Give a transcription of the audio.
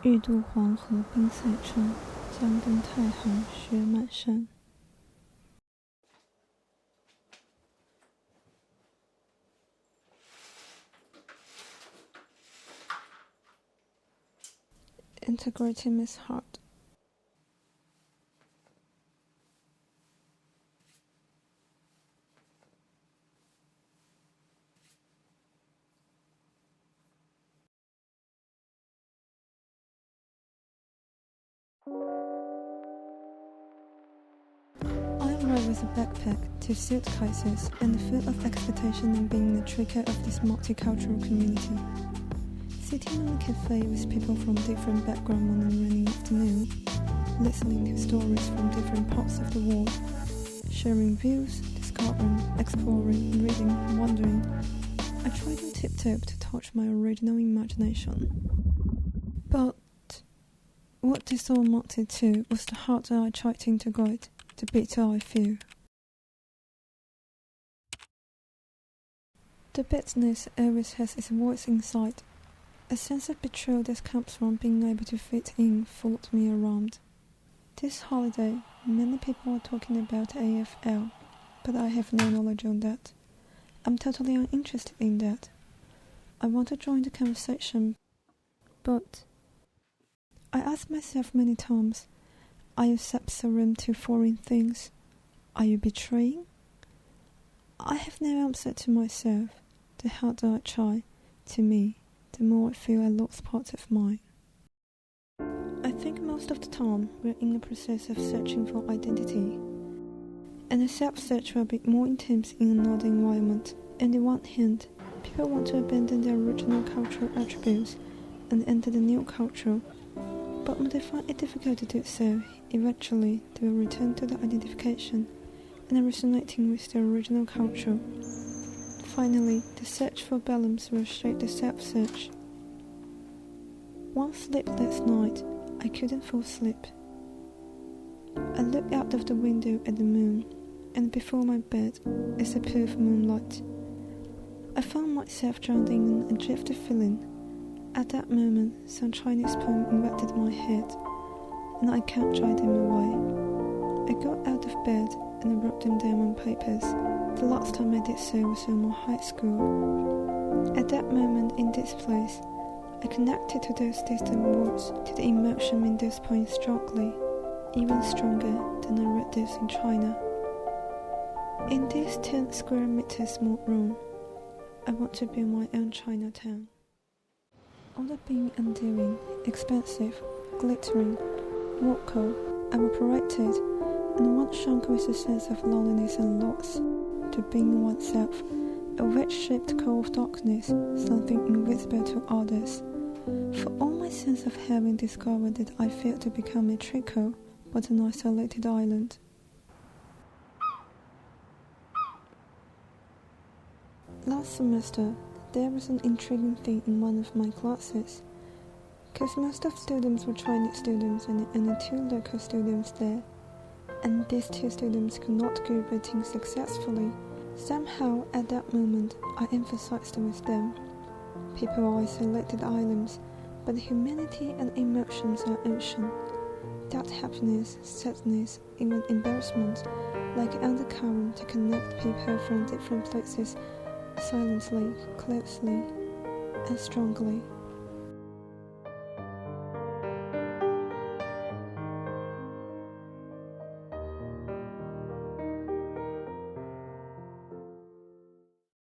欲渡黄河冰塞川，将登太行雪满山。Integrating is hard. I arrive with a backpack, 2 suitcases, and full of expectation in being the trigger of this multicultural community. Sitting in a cafe with people from different backgrounds on a rainy afternoon, listening to stories from different parts of the world, sharing views, discovering, exploring, reading, wondering, I try to tiptoe to touch my original imagination. But what this all amounted to was the heart that I tried to integrate, the beat I feel. The bitterness always has its voice inside. A sense of betrayal that comes from being able to fit in followed me around. This holiday, many people are talking about AFL, but I have no knowledge on that. I'm totally uninterested in that. I want to join the conversation, but I ask myself many times, are you subservient to foreign things? Are you betraying? I have no answer to myself. The harder I try, to me, the more I feel I lost parts of mine. I think most of the time we're in the process of searching for identity. And the self-search will be more intense in another environment. On the one hand, people want to abandon their original cultural attributes and enter the new culture, but when they find it difficult to do so, eventually they will return to the identification and resonating with their original culture. Finally, the search for balance will shape the self-search. One sleepless night, I couldn't fall asleep. I looked out of the window at the moon, and before my bed is a pool of moonlight. I found myself drowned in a drifty feeling. At that moment, some Chinese poem invaded my head, and I can't drive them away. I got out of bed and wrote them down on papers. The last time I did so was in my high school. At that moment, in this place, I connected to those distant words, to the emotion in those poems strongly, even stronger than I read those in China. In this 10 square meter small room, I want to build my own Chinatown. All the being undoing, expensive, glittering, vocal, evaporated, and one shrunk with a sense of loneliness and loss, to being oneself, a wedge-shaped core of darkness, something invisible to others. For all my sense of having discovered that I failed to become a trickle, but an isolated island. Last semester, there was an intriguing thing in one of my classes, because most of students were Chinese students and only 2 local students there, and these 2 students could not group writing successfully. Somehow, at that moment, I emphasized with them. People are isolated islands, but humanity and emotions are ocean. That happiness, sadness, even embarrassment, like undercurrent to connect people from different places, silently, closely, and strongly.